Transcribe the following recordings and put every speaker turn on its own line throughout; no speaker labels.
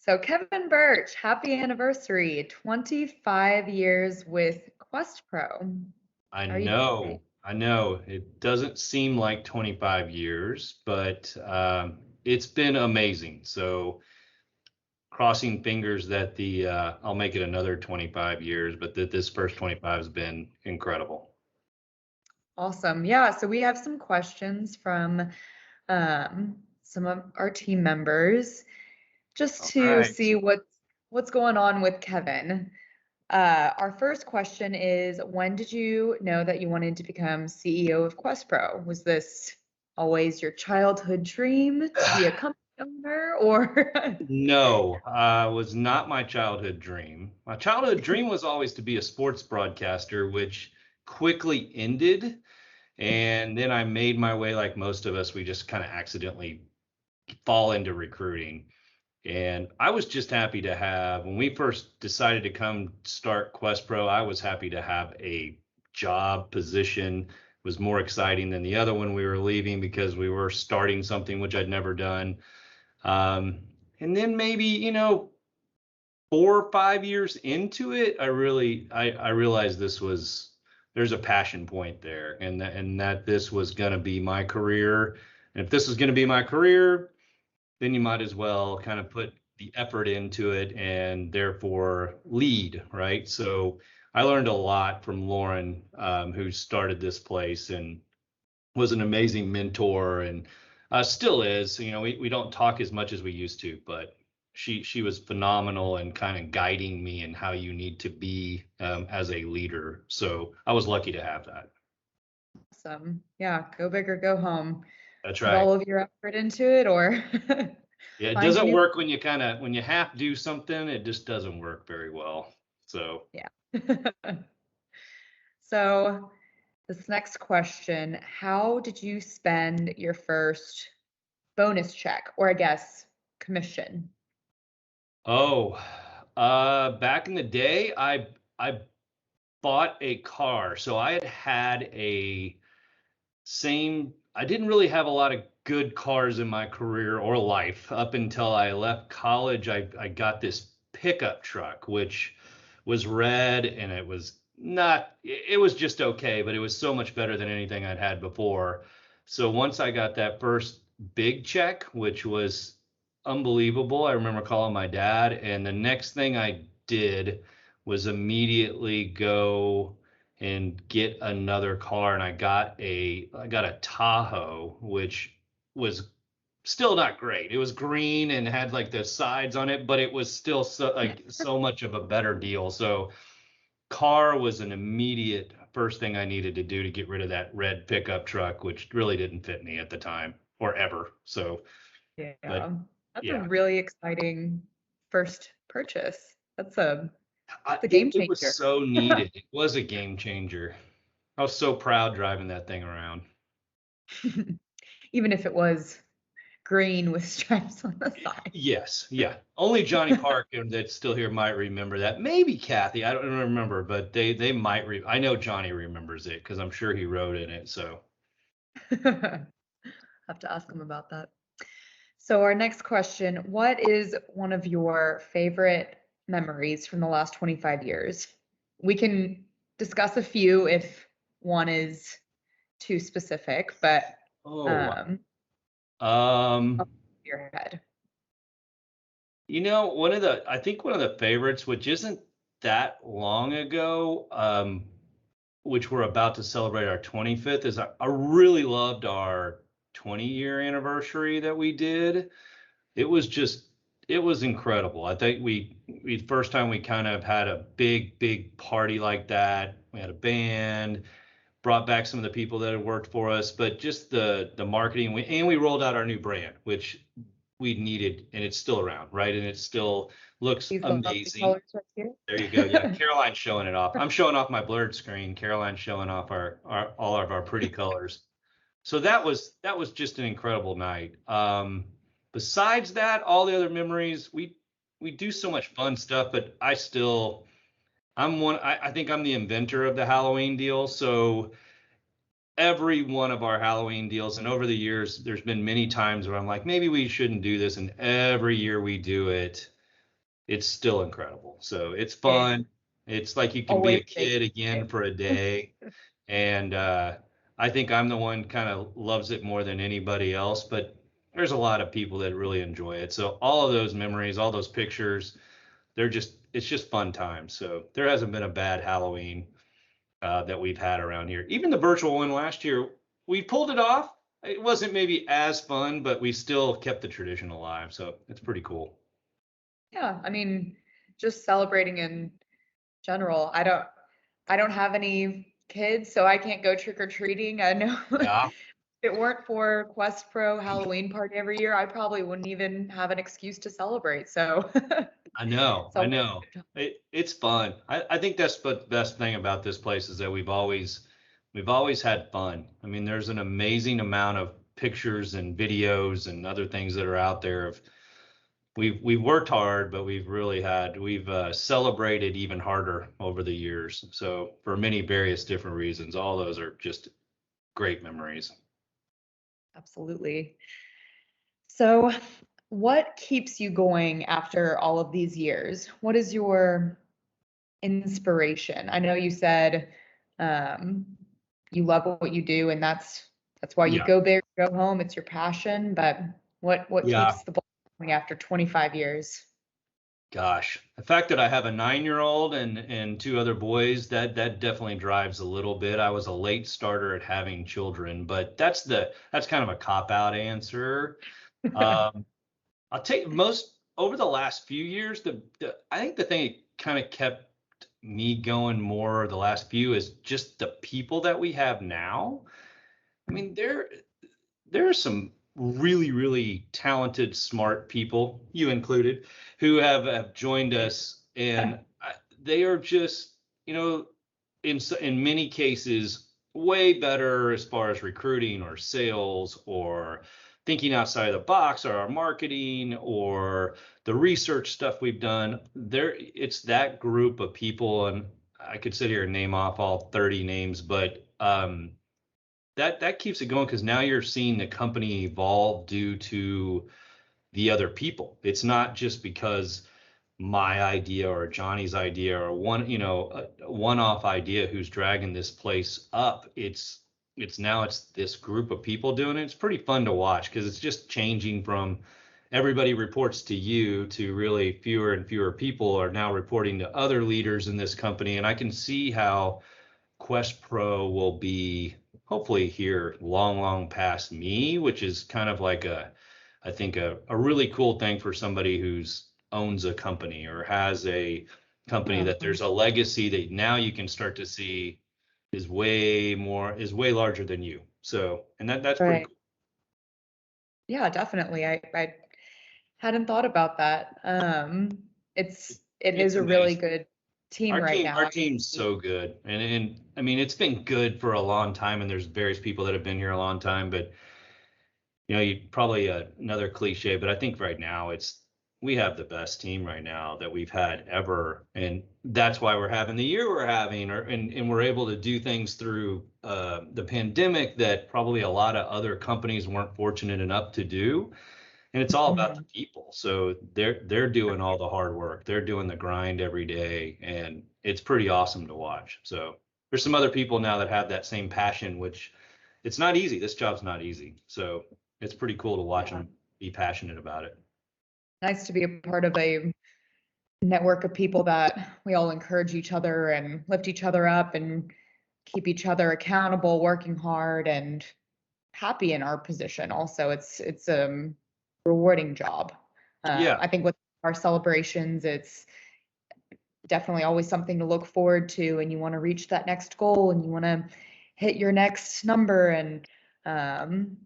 So Kevin Burch, happy anniversary, 25 years with Questpro.
I
How are you doing today?
know, I know. It doesn't seem like 25 years, but it's been amazing. So crossing fingers that the I'll make it another 25 years, but that this first 25 has been incredible.
Awesome. Yeah, so we have some questions from some of our team members just
All
to
right.
see what's going on with Kevin. Our first question is, when did you know that you wanted to become CEO of Questpro? Was this always your childhood dream to be a company owner or?
No, was not my childhood dream. My childhood dream was always to be a sports broadcaster, which quickly ended. And then I made my way, like most of us, we just kind of accidentally fall into recruiting. And I was just happy to have, when we first decided to come start Quest Pro, I was happy to have a job position. It was more exciting than the other one we were leaving because we were starting something which I'd never done. Um, and then maybe, 4 or 5 years into it, I realized there's a passion point there, and that this was going to be my career. And if this was going to be my career, then you might as well kind of put the effort into it and therefore lead, right? So I learned a lot from Lauren, who started this place and was an amazing mentor and still is. We don't talk as much as we used to, but she was phenomenal and kind of guiding me in how you need to be as a leader. So I was lucky to have that.
Awesome. Yeah, go big or go home.
That's
Put
right.
all of your effort into it or
Yeah, it
find a
doesn't
new.
work when you half do something, it just doesn't work very well. So,
Yeah. So this next question, how did you spend your first bonus check or I guess commission?
oh, back in the day, I bought a car. So I had a same. I didn't really have a lot of good cars in my career or life up until I left college. I got this pickup truck, which was red, and it was not. It was just okay, but it was so much better than anything I'd had before. So once I got that first big check, which was unbelievable, I remember calling my dad, and the next thing I did was immediately go and get another car, and I got a Tahoe, which was still not great. It was green and had like the sides on it, but it was still so much of a better deal. So car was an immediate first thing I needed to do to get rid of that red pickup truck, which really didn't fit me at the time or ever. So, but
Yeah. That's a
yeah,
really exciting first purchase. That's a game
it was
changer.
so needed. It was a game changer. I was so proud driving that thing around.
Even if it was green with stripes on the side.
Yes, yeah. Only Johnny Park that's still here might remember that. Maybe Kathy, I don't remember, but they might. I know Johnny remembers it because I'm sure he wrote in it. So,
Have to ask him about that. So our next question, what is one of your favorite memories from the last 25 years? We can discuss a few if one is too specific, but
oh,
um, off
um,
your head.
I think one of the favorites, which isn't that long ago, which we're about to celebrate our 25th, is I really loved our 20-year anniversary that we did. It was just it was incredible. I think we first time we kind of had a big party like that. We had a band, brought back some of the people that had worked for us, but just the marketing. We rolled out our new brand, which we needed, and it's still around, right? And it still looks
These lovely
amazing.
colors right
There you go. Yeah,
here.
Caroline's showing it off. I'm showing off my blurred screen. Caroline's showing off our all of our pretty colors. So that was just an incredible night. Besides that, all the other memories, we do so much fun stuff, but I think I'm the inventor of the Halloween deal. So every one of our Halloween deals, and over the years, there's been many times where I'm like, maybe we shouldn't do this, and every year we do it. it's still incredible. So it's
It
fun. It's like you can be
always
a
makes
kid
me
again for a day. And I think I'm the one kind of loves it more than anybody else, but there's a lot of people that really enjoy it. So all of those memories, all those pictures, it's just fun times. So there hasn't been a bad Halloween that we've had around here. Even the virtual one last year, we pulled it off. It wasn't maybe as fun, but we still kept the tradition alive. So it's pretty cool.
Yeah, I mean, just celebrating in general. I don't have any kids, so I can't go trick or treating. I know if
Yeah,
it weren't for Questpro Halloween party every year, I probably wouldn't even have an excuse to celebrate. So
I know.
it's
I
always
know.
a good time.
It's fun. I think that's the best thing about this place is that we've always had fun. I mean, there's an amazing amount of pictures and videos and other things that are out there of we've worked hard, but we've celebrated even harder over the years. So for many various different reasons, all those are just great memories.
Absolutely. So, what keeps you going after all of these years? What is your inspiration? I know you said um, you love what you do, and that's why you
Yeah.
go big, go home. It's your passion. But what
Yeah.
keeps the ball going after 25 years?
Gosh, the fact that I have a 9-year-old and two other boys, that definitely drives a little bit. I was a late starter at having children, but that's kind of a cop out answer. Um, I'll take most over the last few years. I think the thing that kind of kept me going more the last few is just the people that we have now. I mean, there are some really, really talented, smart people, you included, who have joined us, and they are just, you know, in many cases, way better as far as recruiting or sales or thinking outside of the box or our marketing or the research stuff we've done. It's that group of people, and I could sit here and name off all 30 names, but that keeps it going because now you're seeing the company evolve due to the other people. It's not just because my idea or Johnny's idea or a one-off idea who's dragging this place up. It's this group of people doing it. It's pretty fun to watch because it's just changing from everybody reports to you to really fewer and fewer people are now reporting to other leaders in this company. And I can see how Questpro will be hopefully here long, long past me, which is kind of like I think a really cool thing for somebody who's owns a company or has a company
Yeah,
that there's a legacy that now you can start to see is way larger than you. So, and that's pretty
right.
cool.
Yeah, definitely. I hadn't thought about that. It is
It's
a really
amazing.
good team right
Our
now.
team's so good. And I mean, it's been good for a long time and there's various people that have been here a long time, but you probably another cliche, but I think right now we have the best team right now that we've had ever, and that's why we're having the year we're having, and we're able to do things through the pandemic that probably a lot of other companies weren't fortunate enough to do. And it's all about the
Mhm.
people. So they're doing all the hard work. They're doing the grind every day, and it's pretty awesome to watch. So there's some other people now that have that same passion, which it's not easy. This job's not easy. So it's pretty cool to watch
Yeah.
them be passionate about it.
Nice to be a part of a network of people that we all encourage each other and lift each other up and keep each other accountable, working hard and happy in our position. Also, it's a rewarding job.
Yeah,
I think with our celebrations, it's definitely always something to look forward to, and you want to reach that next goal, and you want to hit your next number, and um,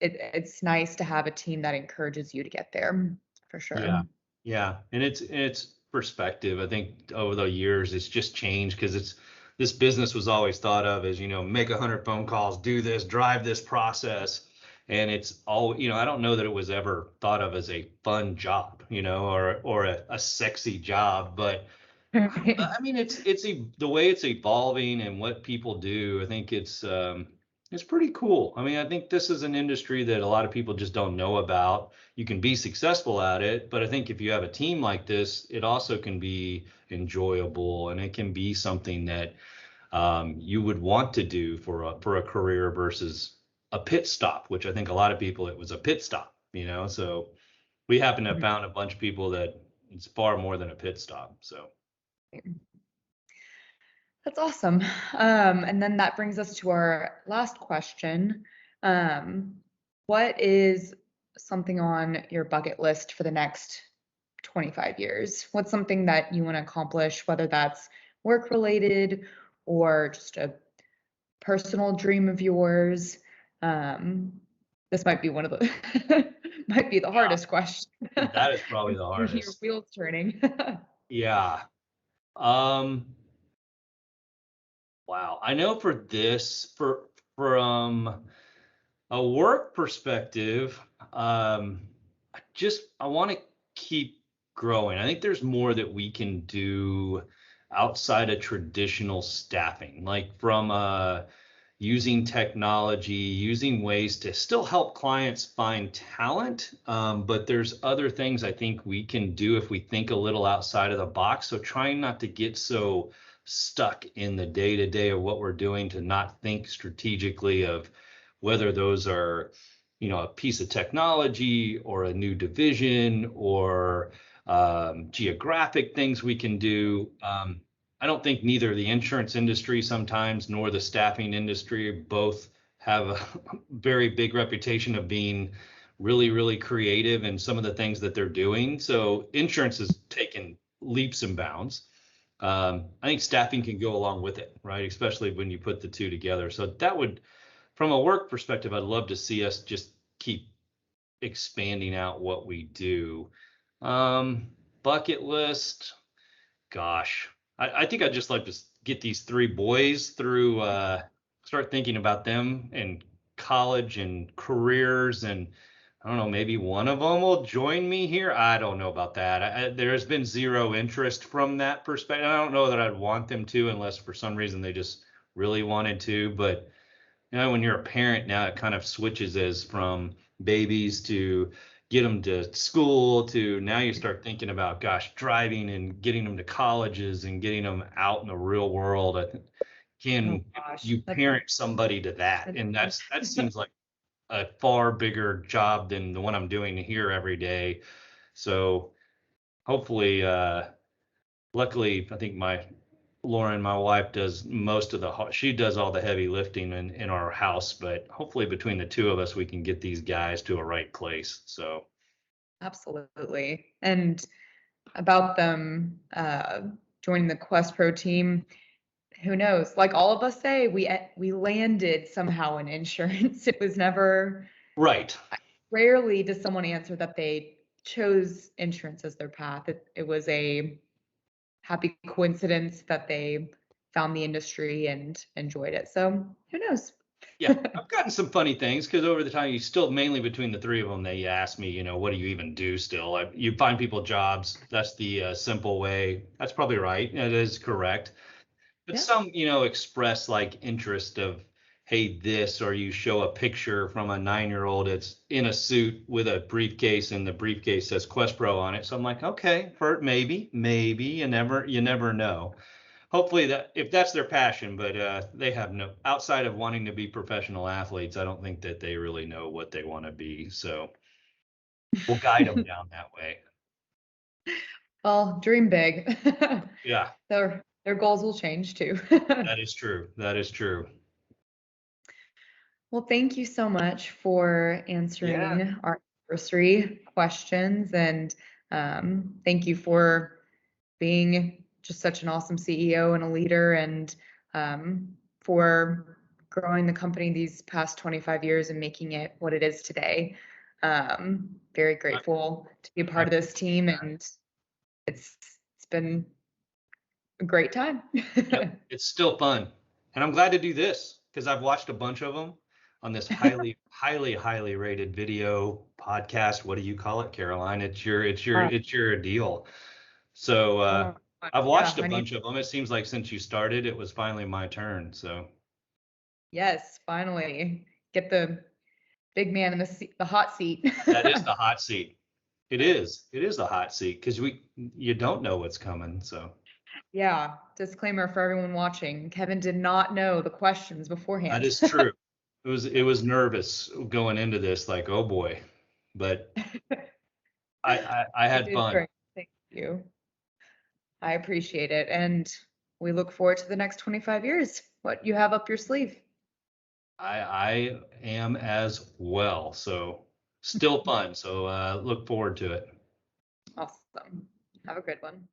it's nice to have a team that encourages you to get there, for sure.
yeah, yeah. And it's perspective. I think over the years it's just changed because it's this business was always thought of as, make 100 phone calls, do this, drive this process. And it's all, I don't know that it was ever thought of as a fun job, or a sexy job, but I mean, the way it's evolving and what people do. I think It's pretty cool. I mean, I think this is an industry that a lot of people just don't know about. You can be successful at it, but I think if you have a team like this, it also can be enjoyable and it can be something that you would want to do for a career versus a pit stop, which I think a lot of people it was a pit stop, you know. So we happen to have
Mhm.
found a bunch of people that it's far more than a pit stop. So
That's awesome. And then that brings us to our last question. Um, what is something on your bucket list for the next 25 years? What's something that you want to accomplish, whether that's work related or just a personal dream of yours? This might be one of the might be the
yeah,
hardest question.
that is probably the
Your
hardest.
wheels turning.
Yeah. Um, wow. I know for this, from a work perspective, I want to keep growing. I think there's more that we can do outside of traditional staffing, like from using technology, using ways to still help clients find talent. But there's other things I think we can do if we think a little outside of the box. So trying not to get so stuck in the day to day of what we're doing, to not think strategically of whether those are, a piece of technology or a new division or geographic things we can do. I don't think neither the insurance industry sometimes nor the staffing industry both have a very big reputation of being really, really creative in some of the things that they're doing. So insurance has taken leaps and bounds. I think staffing can go along with it, right? Especially when you put the two together. So that would, from a work perspective, I'd love to see us just keep expanding out what we do. Um, Bucket list, gosh, I think I'd just like to get these three boys through, start thinking about them and college and careers. And I don't know, maybe one of them will join me here. I don't know about that. There has been zero interest from that perspective. I don't know that I'd want them to unless for some reason they just really wanted to. But when you're a parent now, it kind of switches as from babies to get them to school to now you start thinking about, gosh, driving and getting them to colleges and getting them out in the real world.
Oh
Can
gosh,
you parent somebody to that?
that's
And that seems like a far bigger job than the one I'm doing here every day. So hopefully, luckily, I think Lauren, my wife, does most of she does all the heavy lifting in our house, but hopefully between the two of us, we can get these guys to a right place. So
absolutely. And about them joining the Questpro team, who knows? Like all of us say, we landed somehow in insurance. It was never,
right.
rarely does someone answer that they chose insurance as their path. It was a happy coincidence that they found the industry and enjoyed it. So who knows?
Yeah, I've gotten some funny things because over the time, you still mainly between the three of them, they ask me, what do you even do still? You find people jobs. That's the simple way. That's probably right. That is correct. But
Yeah.
some, express like interest of, hey, this, or you show a picture from a 9-year-old. It's in a suit with a briefcase, and the briefcase says Questpro on it. So I'm like, okay, for maybe you never know. Hopefully that if that's their passion, but they have no outside of wanting to be professional athletes. I don't think that they really know what they want to be. So we'll guide them down that way.
Well, dream big.
Yeah,
Their goals will change too.
that is true. That is true.
Well, thank you so much for
Yeah.
answering our anniversary questions, and thank you for being just such an awesome CEO and a leader, and for growing the company these past 25 years and making it what it is today. Very
I,
grateful to be a
I
part of this team, and it's been a great time.
Yep, it's still fun, and I'm glad to do this because I've watched a bunch of them on this highly, highly, highly rated video podcast. What do you call it, Caroline? It's your deal. So
Oh,
I've
yeah,
watched a
I need
bunch of them. It seems like since you started, it was finally my turn. So
Yes, finally. Get the big man in the hot seat.
That is the hot seat. It is. It is the hot seat because you don't know what's coming. So
Yeah, disclaimer for everyone watching. Kevin did not know the questions
that
beforehand.
is true. It was nervous going into this, like, oh boy, but I
You
had
did
fun.
great. Thank you. I appreciate it. And we look forward to the next 25 years. What you have up your sleeve.
I am as well. So still fun. So look forward to it.
Awesome. Have a good one.